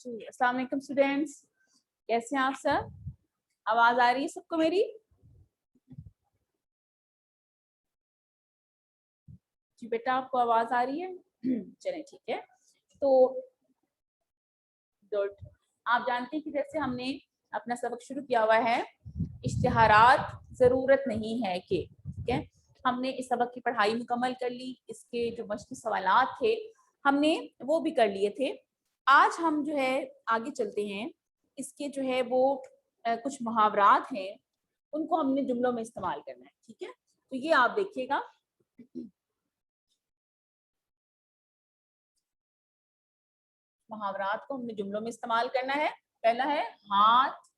जी अस्सलाम वालेकुम स्टूडेंट्स, कैसे हैं आप सब? आवाज आ रही है सबको मेरी? जी बेटा, आपको आवाज आ रही है? चलें ठीक है। तो गुड। आप जानते हैं कि जैसे हमने अपना सबक शुरू किया हुआ है, इश्तिहारात जरूरत नहीं है कि, ठीक है। हमने इस सबक की पढ़ाई मुकम्मल कर ली, इसके जो मश्क़ी सवालात थे हमने वो भी कर लिए थे। आज हम जो है आगे चलते हैं। इसके जो है वो कुछ मुहावरात हैं, उनको हमने जुमलों में इस्तेमाल करना है, ठीक है। तो ये आप देखिएगा। मुहावरात को हमने जुमलों में इस्तेमाल करना है। पहला है हाथ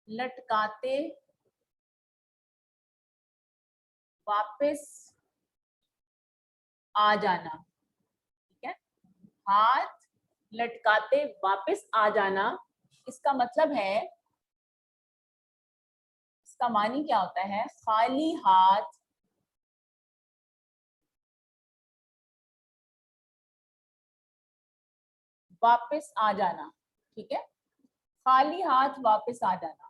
लटकाते वापस आ जाना, ठीक है। हाथ लटकाते वापस आ जाना, इसका मतलब है, इसका मानी क्या होता है? खाली हाथ वापस आ जाना, ठीक है। खाली हाथ वापस आ जाना।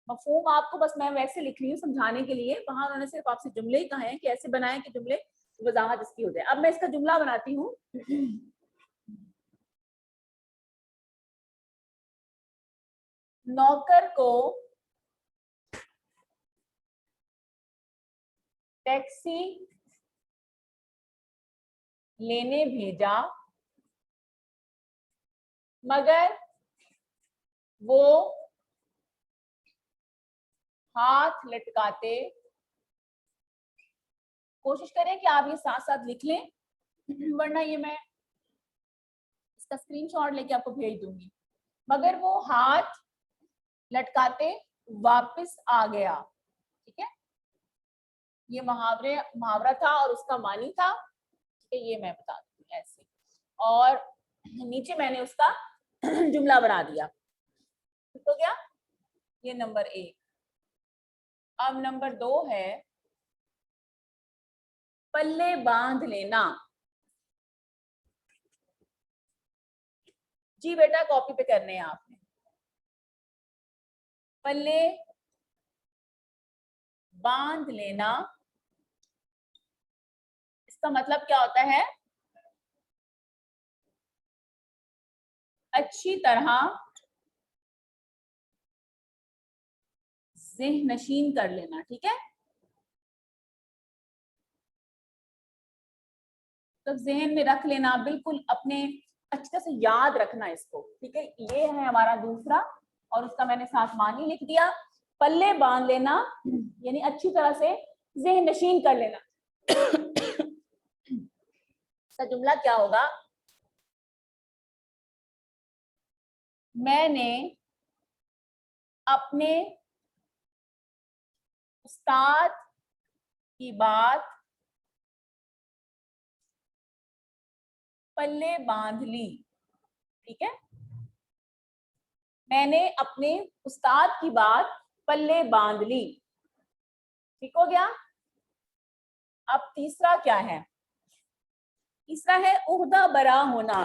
मफहूम आपको बस मैं वैसे लिख रही हूँ समझाने के लिए, वहां उन्होंने सिर्फ आपसे जुमले ही कहे हैं कि ऐसे बनाएं कि जुमले वजाहत इसकी हो जाए। अब मैं इसका जुमला बनाती हूँ। नौकर को टैक्सी लेने भेजा, मगर वो हाथ लटकाते, कोशिश करें कि आप ये साथ साथ लिख लें, वरना ये मैं इसका स्क्रीनशॉट लेके आपको भेज दूंगी। मगर वो हाथ लटकाते वापस आ गया, ठीक है। ये मुहावरा था और उसका मानी था, ठीक है। ये मैं बता दूंगी ऐसे, और नीचे मैंने उसका जुमला बना दिया, ठीक हो गया। ये नंबर 1। अब नंबर 2 है पल्ले बांध लेना। जी बेटा, कॉपी पे करने हैं आपने। पल्ले बांध लेना, इसका मतलब क्या होता है? अच्छी तरह ज़हन नशीन कर लेना, ठीक है। तो जहन में रख लेना, बिल्कुल अपने अच्छी तरह से याद रखना इसको, ठीक है। ये है हमारा दूसरा, और उसका मैंने साथ मानी लिख दिया। पल्ले बांध लेना यानी अच्छी तरह से जहन नशीन कर लेना। इसका जुमला क्या होगा? मैंने अपने उस्ताद की बात पल्ले बांध ली, ठीक है। मैंने अपने उस्ताद की बात पल्ले बांध ली, ठीक हो गया। अब तीसरा क्या है? तीसरा है उहदा बरा होना।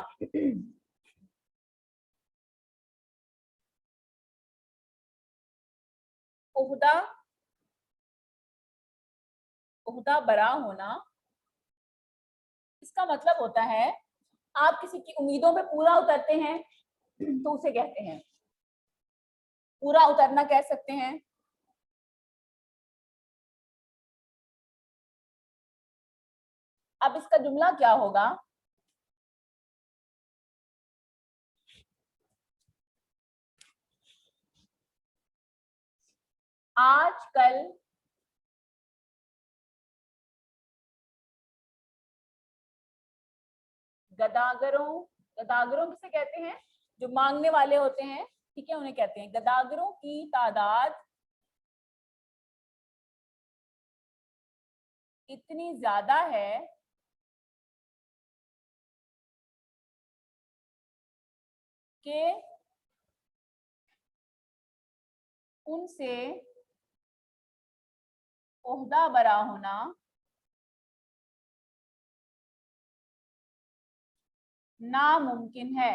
उहदा उहदा बरा होना, इसका मतलब होता है आप किसी की उम्मीदों पे पूरा उतरते हैं तो उसे कहते हैं पूरा उतरना, कह सकते हैं। अब इसका जुमला क्या होगा? आजकल गदागरों, गदागरों किसे कहते हैं? जो मांगने वाले होते हैं, ठीक है, उन्हें कहते हैं। गदागरों की तादाद इतनी ज्यादा है कि उनसे ओहदा बरा होना नामुमकिन है।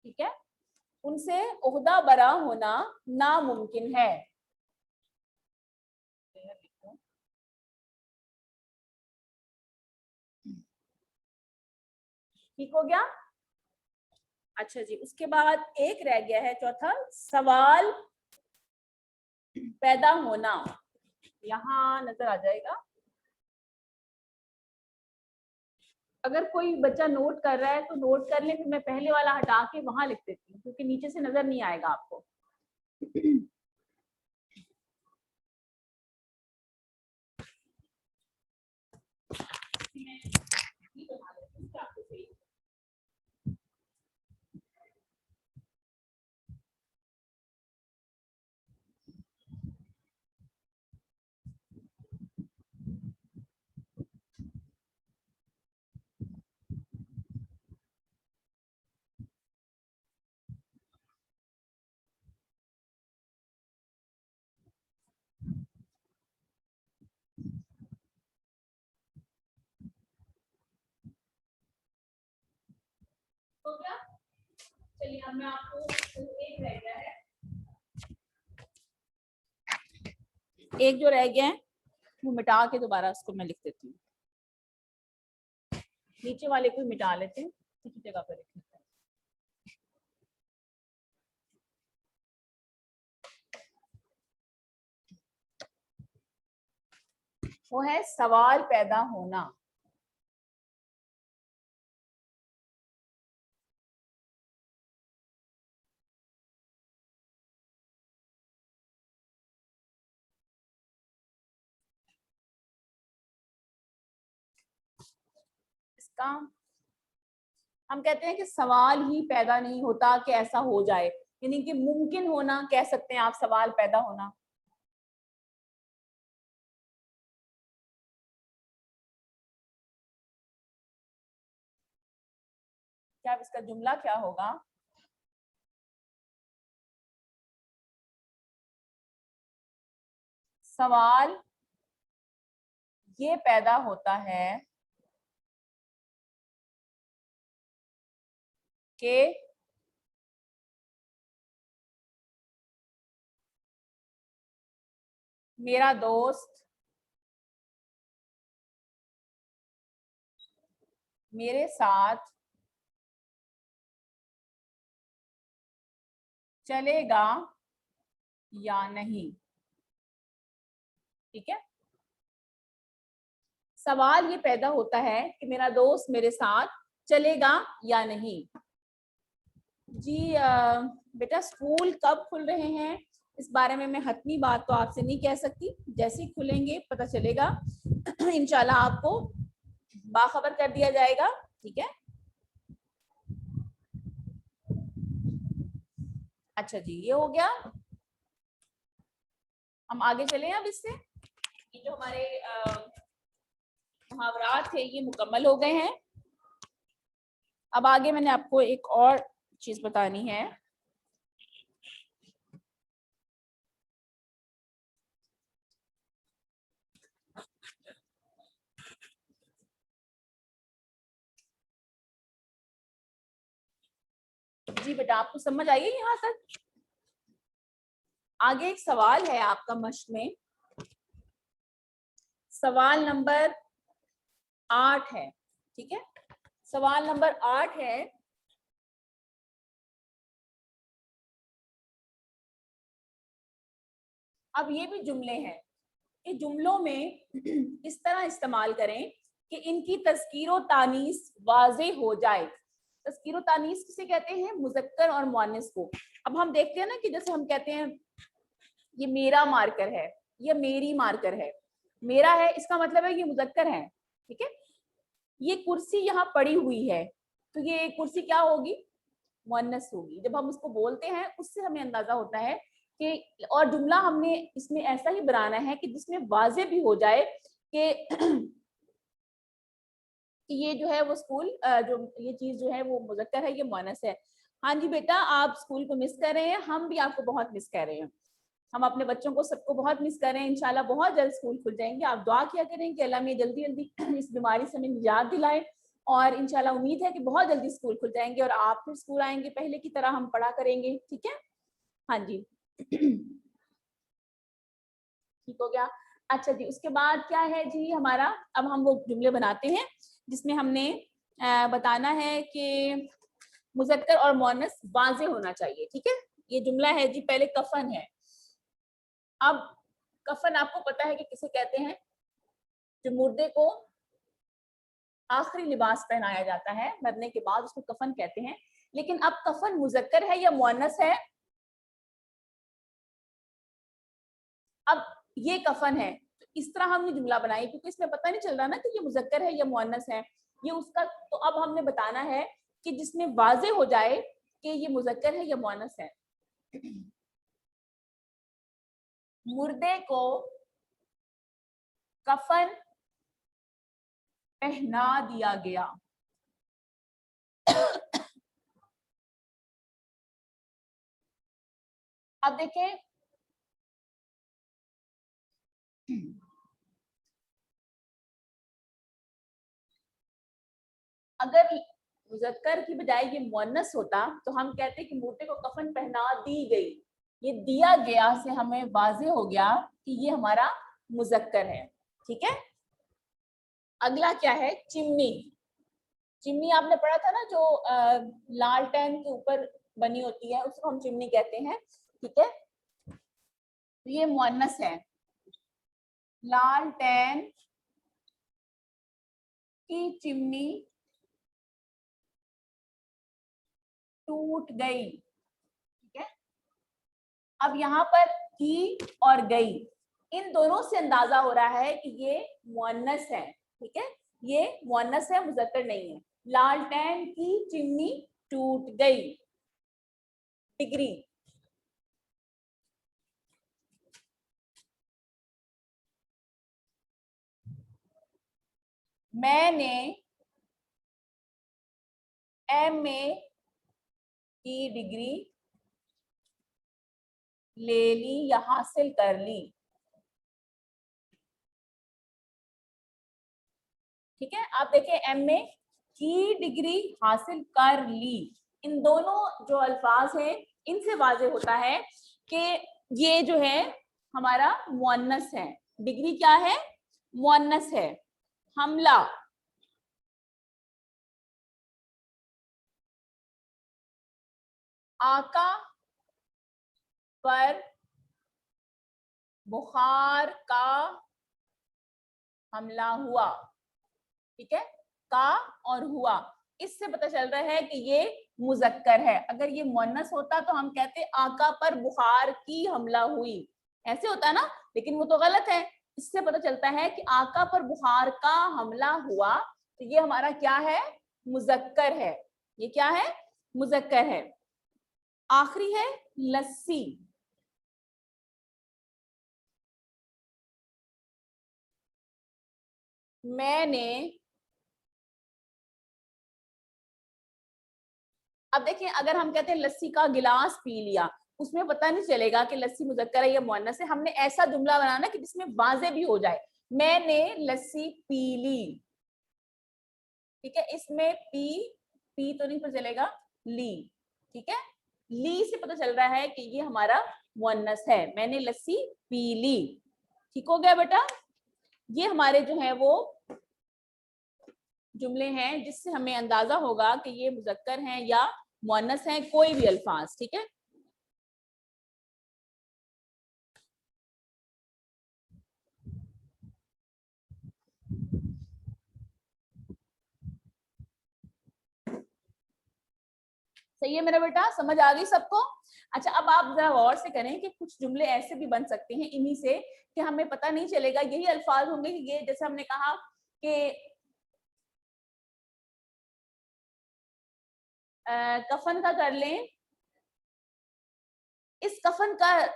ठीक है, उनसे ओहदा बरा होना नामुमकिन है। ठीक हो गया। अच्छा जी, उसके बाद एक रह गया है चौथा, सवाल पैदा होना। यहाँ नजर आ जाएगा। अगर कोई बच्चा नोट कर रहा है तो नोट कर ले, फिर मैं पहले वाला हटा के वहां लिख देती हूँ क्योंकि नीचे से नजर नहीं आएगा आपको। हो गया। चलिए अब मैं आपको एक रह गया है, एक जो रह गया है वो मिटा के दोबारा उसको मैं लिख देती हूँ। नीचे वाले को मिटा लेते हैं, किसी जगह पर लिख लेते हैं। वो है सवाल पैदा होना। इसका हम कहते हैं कि सवाल ही पैदा नहीं होता कि ऐसा हो जाए, यानी कि मुमकिन होना कह सकते हैं आप, सवाल पैदा होना। क्या इसका जुमला क्या होगा? सवाल ये पैदा होता है कि मेरा दोस्त मेरे साथ चलेगा या नहीं। ठीक है, सवाल ये पैदा होता है कि मेरा दोस्त मेरे साथ चलेगा या नहीं। जी बेटा, स्कूल कब खुल रहे हैं इस बारे में मैं हतमी बात तो आपसे नहीं कह सकती, जैसे ही खुलेंगे पता चलेगा। इंशाल्लाह आपको बाखबर कर दिया जाएगा। ठीक है, अच्छा जी, ये हो गया। हम आगे चले अब इससे। ये जो हमारे मुहावरात थे ये मुकम्मल हो गए हैं। अब आगे मैंने आपको एक और चीज बतानी है। जी बेटा, आपको समझ आई है यहाँ तक? आगे एक सवाल है आपका मश्क में, सवाल नंबर 8 है। ठीक है, सवाल नंबर 8 है, अब ये भी जुमले हैं। ये जुमलों में इस तरह इस्तेमाल करें कि इनकी तज़कीर तानीस वाज़े हो जाए। तज़कीर तानीस किसे कहते हैं? मुज़क्कर और मुअन्नस को। अब हम देखते हैं ना कि जैसे हम कहते हैं ये मेरा मार्कर है या मेरी मार्कर है, मेरा है इसका मतलब है ये मुज़क्कर है। ठीक है, ये कुर्सी यहाँ पड़ी हुई है तो ये कुर्सी क्या होगी? मुअन्नस होगी। जब हम उसको बोलते हैं उससे हमें अंदाजा होता है कि, और जुमला हमने इसमें ऐसा ही बनाना है कि जिसमें वाज़े भी हो जाए कि ये जो है वो स्कूल जो ये चीज जो है वो मुज़क्कर है, ये मुअन्नस है। हाँ जी बेटा, आप स्कूल को मिस कर रहे हैं, हम भी आपको बहुत मिस कर रहे हैं। हम अपने बच्चों को सबको बहुत मिस कर रहे हैं। इंशाल्लाह बहुत जल्द स्कूल खुल जाएंगे। आप दुआ किया करें कि अल्लाह में जल्दी जल्दी इस बीमारी से हमें निजात दिलाए, और इंशाल्लाह उम्मीद है कि बहुत जल्दी स्कूल खुल जाएंगे और आप फिर स्कूल आएंगे, पहले की तरह हम पढ़ा करेंगे। ठीक है, हाँ जी। ठीक हो गया। अच्छा जी, उसके बाद क्या है जी हमारा, अब हम वो जुमले बनाते हैं जिसमें हमने बताना है कि मुज़क्कर और मुअन्नस वाज़े होना चाहिए। ठीक है, ये जुमला है जी, पहले कफन है। अब कफन आपको पता है कि किसे कहते हैं? जो मुर्दे को आखिरी लिबास पहनाया जाता है मरने के बाद, उसको कफन कहते हैं। लेकिन अब कफन मुज़क्कर है या मुअन्नस है? अब ये कफन है, तो इस तरह हमने जुमला बनाई, क्योंकि इसमें पता नहीं चल रहा ना कि ये मुज़क्कर है या मुअन्नस है, ये उसका। तो अब हमने बताना है कि जिसमें वाज़े हो जाए कि ये मुज़क्कर है या मुअन्नस है। मुर्दे को कफन पहना दिया गया। अब देखें, अगर मुज़क्कर की बजाय ये मुअन्नस होता तो हम कहते कि मुर्दे को कफन पहना दी गई। ये दिया गया से हमें वाज़े हो गया कि ये हमारा मुज़क्कर है। ठीक है, अगला क्या है? चिमनी। चिमनी आपने पढ़ा था ना, जो लालटेन के ऊपर बनी होती है, उसको हम चिमनी कहते हैं। ठीक है, ये मुअन्नस है। लालटेन की चिमनी टूट गई। ठीक है, अब यहाँ पर की और गई, इन दोनों से अंदाजा हो रहा है कि ये मुअन्नस है। ठीक है, ये मुअन्नस है, मुज़क्कर नहीं है। लालटेन की चिमनी टूट गई। डिग्री, मैंने MA की डिग्री ले ली या हासिल कर ली। ठीक है, आप देखें, MA की डिग्री हासिल कर ली, इन दोनों जो अल्फाज हैं इनसे वाज़े होता है कि ये जो है हमारा मुअन्नस है। डिग्री क्या है? मुअन्नस है। हमला, आका पर बुखार का हमला हुआ। ठीक है, का और हुआ, इससे पता चल रहा है कि ये मुज़क्कर है। अगर ये मुअन्नस होता तो हम कहते आका पर बुखार की हमला हुई, ऐसे होता ना, लेकिन वो तो गलत है। इससे पता चलता है कि आका पर बुखार का हमला हुआ, तो ये हमारा क्या है? मुज़क्कर है। ये क्या है? मुज़क्कर है। आखिरी है लस्सी। मैंने, अब देखिए, अगर हम कहते हैं लस्सी का गिलास पी लिया, उसमें पता नहीं चलेगा कि लस्सी मुज़क्कर है या मुअन्नस है। हमने ऐसा जुमला बनाना कि जिसमें वाज़े भी हो जाए, मैंने लस्सी पी ली। ठीक है, इसमें पी तो नहीं पता चलेगा, ली। ठीक है, ली से पता चल रहा है कि ये हमारा मुअन्नस है। मैंने लस्सी पी ली। ठीक हो गया बेटा, ये हमारे जो है वो जुमले हैं जिससे हमें अंदाजा होगा कि ये मुज़क्कर हैं या मुअन्नस हैं, कोई भी अल्फाज। ठीक है, सही है मेरा बेटा, समझ आ गई सबको? अच्छा, अब आप जरा गौर से करें कि कुछ जुमले ऐसे भी बन सकते हैं इन्हीं से कि हमें पता नहीं चलेगा, यही अल्फाज होंगे कि ये, जैसे हमने कहा कि कफन का कर लें, इस कफन का,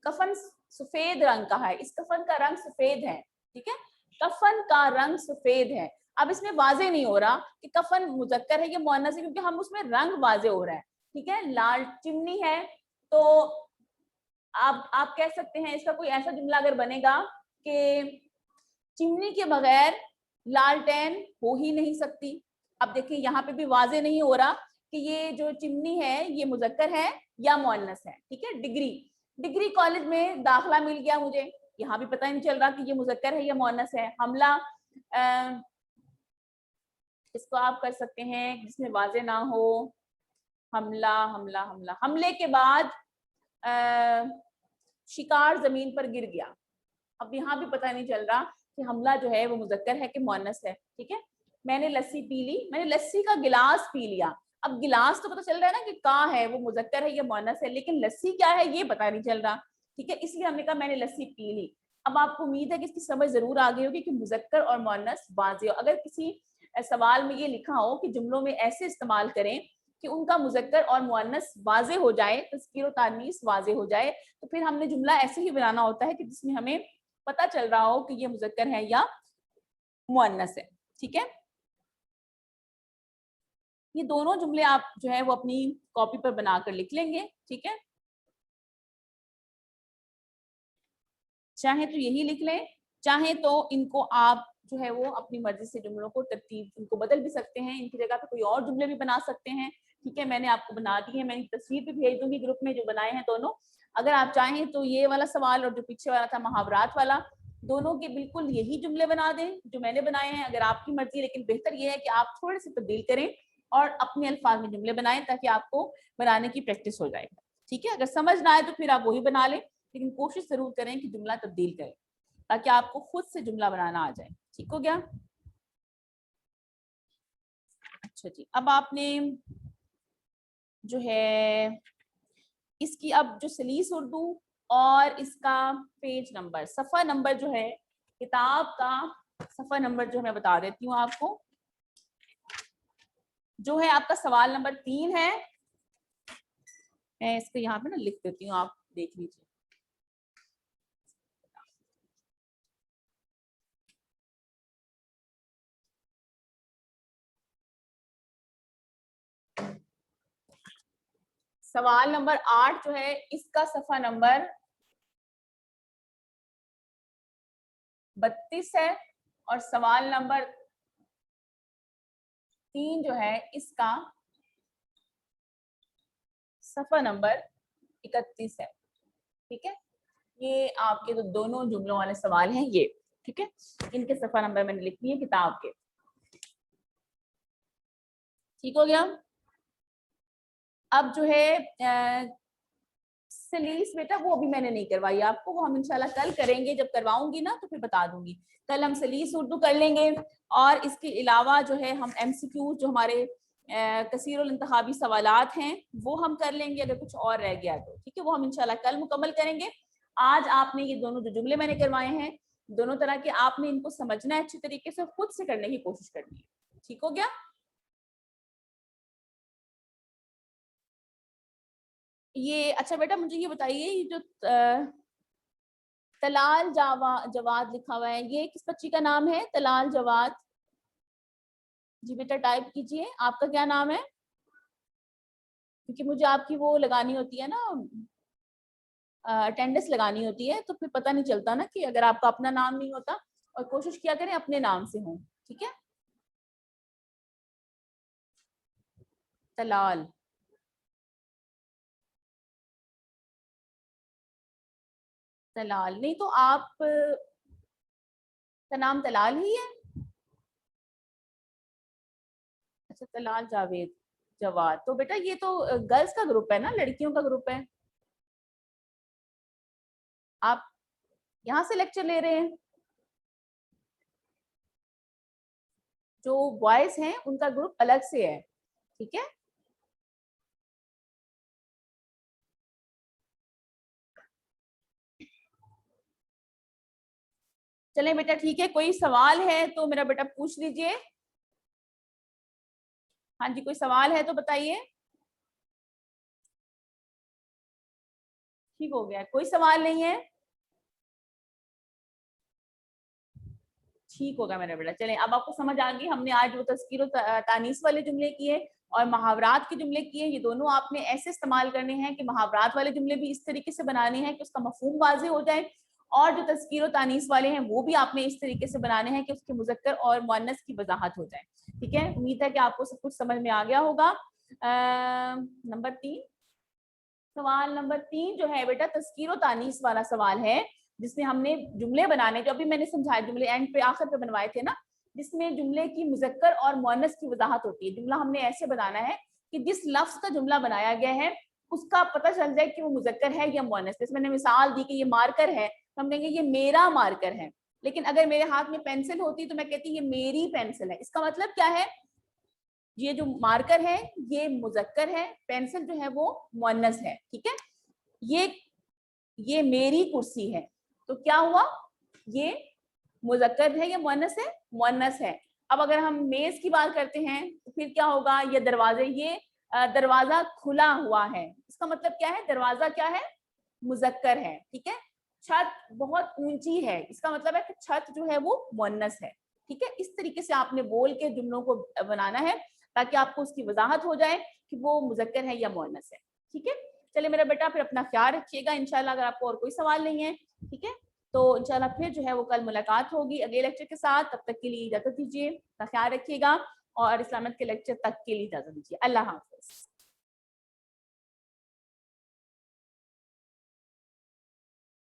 कफन सफेद रंग का है, इस कफन का रंग सफेद है। ठीक है, कफन का रंग सफेद है। अब इसमें वाजे नहीं हो रहा कि कफन मुज़क्कर है या मुअन्नस है, क्योंकि हम उसमें रंग वाजे हो रहा है। ठीक है, लाल चिमनी है, तो आप कह सकते हैं इसका कोई ऐसा जुमला अगर बनेगा कि चिमनी के बगैर लालटेन हो ही नहीं सकती। अब देखिए यहाँ पे भी वाजे नहीं हो रहा कि ये जो चिमनी है ये मुजक्कर है या मुअन्नस है। ठीक है, डिग्री कॉलेज में दाखला मिल गया मुझे, यहाँ भी पता नहीं चल रहा कि ये मुजक्कर है या मुअन्नस है। हमला, इसको आप कर सकते हैं जिसमें वाजे ना हो। हमला हमला हमला, हमले के बाद शिकार जमीन पर गिर गया। अब यहाँ भी पता नहीं चल रहा कि हमला जो है वो मुजक्कर है कि मुअन्नस है। ठीक है, मैंने लस्सी पी ली, मैंने लस्सी का गिलास पी लिया। अब गिलास तो पता चल रहा है ना कि का है, वो मुजक्कर है या मुअन्नस है, लेकिन लस्सी क्या है ये पता नहीं चल रहा। ठीक है, इसलिए हमने कहा मैंने लस्सी पी ली। अब आपको उम्मीद है कि इसकी समझ जरूर आ गई होगी कि मुजक्कर और मुअन्नस वाज़े हो। अगर किसी सवाल में ये लिखा हो कि जुमलों में ऐसे इस्तेमाल करें कि उनका मुजक्कर और मुअन्नस वाज़े हो जाए, तज़कीर और तानीस वाज़े हो जाए, तो फिर हमने जुमला ऐसे ही बनाना होता है कि जिसमें हमें पता चल रहा हो कि ये मुजक्कर है या मुअन्नस है। ठीक है, ये दोनों जुमले आप जो है वो अपनी कॉपी पर बनाकर लिख लेंगे। ठीक है, चाहे तो यही लिख लें, चाहे तो इनको आप जो है वो अपनी मर्जी से जुमलों को तरतीब इनको बदल भी सकते हैं, इनकी जगह पे कोई और जुमले भी बना सकते हैं। ठीक है, मैंने आपको बना दी है, मैं तस्वीर भी भेज दूंगी ग्रुप में जो बनाए हैं दोनों। अगर आप चाहें तो ये वाला सवाल और जो पीछे वाला था मुहावरात वाला, दोनों के बिल्कुल यही जुमले बना दें जो मैंने बनाए हैं, अगर आपकी मर्जी। लेकिन बेहतर ये है कि आप थोड़े से तब्दील करें और अपने अल्फाज में जुमले बनाएं ताकि आपको बनाने की प्रैक्टिस हो जाए। ठीक है, अगर समझ ना आए तो फिर आप वही बना लें, लेकिन कोशिश जरूर करें कि जुमला तब्दील करें ताकि आपको खुद से जुमला बनाना आ जाए। ठीक हो गया? अच्छा जी, अब आपने जो है इसकी अब जो सलीस उर्दू और इसका पेज नंबर, सफ़ा नंबर जो है किताब का सफ़ा नंबर जो मैं बता देती हूँ आपको, जो है आपका सवाल नंबर 3 है। मैं इसको यहाँ पे ना लिख देती हूँ, आप देख लीजिए। सवाल नंबर 8 जो है इसका सफ़ा नंबर 32 है और सवाल नंबर 3 जो है इसका सफ़ा नंबर 31 है। ठीक है, ये आपके तो दोनों जुमलों वाले सवाल हैं ये। ठीक है, इनके सफ़ा नंबर मैंने लिख दिए किताब के। ठीक हो गया? अब जो है सलीस बेटा वो अभी मैंने नहीं करवाई आपको, वो हम इंशाल्लाह कल करेंगे, जब करवाऊंगी ना तो फिर बता दूंगी। कल हम सलीस उर्दू कर लेंगे और इसके अलावा जो है हम MCQ जो हमारे कसीरुल इंतखाबी सवालात हैं वो हम कर लेंगे, अगर कुछ और रह गया तो। ठीक है, वो हम इंशाल्लाह कल मुकम्मल करेंगे। आज आपने ये दोनों जो जुमले मैंने करवाए हैं दोनों तरह के, आपने इनको समझना है अच्छी तरीके से, खुद से करने की कोशिश करनी है। ठीक हो गया? ये अच्छा बेटा मुझे ये बताइए, ये जो तलाल जवाद लिखा हुआ है ये किस बच्ची का नाम है? तलाल जवाद जी बेटा टाइप कीजिए, आपका क्या नाम है? क्योंकि मुझे आपकी वो लगानी होती है ना, अटेंडेंस लगानी होती है, तो फिर पता नहीं चलता ना कि अगर आपका अपना नाम नहीं होता। और कोशिश किया करें अपने नाम से हो। ठीक है, तलाल, तलाल नहीं तो आप का नाम तलाल ही है? अच्छा, तलाल जावेद जवाद, तो बेटा ये तो गर्ल्स का ग्रुप है ना, लड़कियों का ग्रुप है। आप यहाँ से लेक्चर ले रहे हैं? जो बॉयज हैं उनका ग्रुप अलग से है। ठीक है, चलें बेटा ठीक है, कोई सवाल है तो मेरा बेटा पूछ लीजिए। हाँ जी, कोई सवाल है तो बताइए। ठीक हो गया, कोई सवाल नहीं है? ठीक होगा मेरा बेटा। चले अब आपको समझ आ गई, हमने आज वो तज़कीर तानीस वाले जुमले किए और मुहावरात के जुमले किए। ये दोनों आपने ऐसे इस्तेमाल करने हैं कि मुहावरात वाले जुमले भी इस तरीके से बनाने हैं कि उसका मफहूम वाज़ेह हो जाए, और जो तज़कीर तानीस वाले हैं वो भी आपने इस तरीके से बनाने हैं कि उसके मुज़क्कर और मुअन्नस की वजाहत हो जाए। ठीक है, उम्मीद है कि आपको सब कुछ समझ में आ गया होगा। नंबर 3, सवाल नंबर 3 जो है बेटा तज़कीर तानीस वाला सवाल है, जिसमें हमने जुमले बनाने, जो अभी मैंने समझाया जुमले एंड पे आखिर पे बनवाए थे ना, जिसमें जुमले की मुज़क्कर और मुअन्नस की वजाहत होती है। जुमला हमने ऐसे बनाना है कि जिस लफ्ज का जुमला बनाया गया है उसका पता चल जाए कि वो मुज़क्कर है या मुअन्नस। जैसे मैंने मिसाल दी कि ये मार्कर है, तो हम कहेंगे ये मेरा मार्कर है। लेकिन अगर मेरे हाथ में पेंसिल होती तो मैं कहती ये मेरी पेंसिल है। इसका मतलब क्या है, ये जो मार्कर है ये मुज़क्कर है, पेंसिल जो है वो मुअन्नस है। ठीक है, ये मेरी कुर्सी है, तो क्या हुआ, ये मुज़क्कर है या मुअन्नस है, मुअन्नस है। अब अगर हम मेज की बात करते हैं तो फिर क्या होगा, ये दरवाजे, ये दरवाजा खुला हुआ है, इसका मतलब क्या है, दरवाजा क्या है, मुज़क्कर है। ठीक है, छत बहुत ऊंची है, इसका मतलब है कि छत जो है वो मुअन्नस है। ठीक है, इस तरीके से आपने बोल के जुमलों को बनाना है ताकि आपको उसकी वजाहत हो जाए कि वो मुज़क्कर है या मुअन्नस है। ठीक है, चलिए मेरा बेटा फिर अपना ख्याल रखिएगा इंशाल्लाह, अगर आपको और कोई सवाल नहीं है। ठीक है, तो इंशाल्लाह फिर जो है वो कल मुलाकात होगी अगले लेक्चर के साथ। तब तक के लिए इजाजत दीजिए, अपना ख्याल रखिएगा और इस्लामियत के लेक्चर तक के लिए इजाजत दीजिए। अल्लाह हाफ़िज़।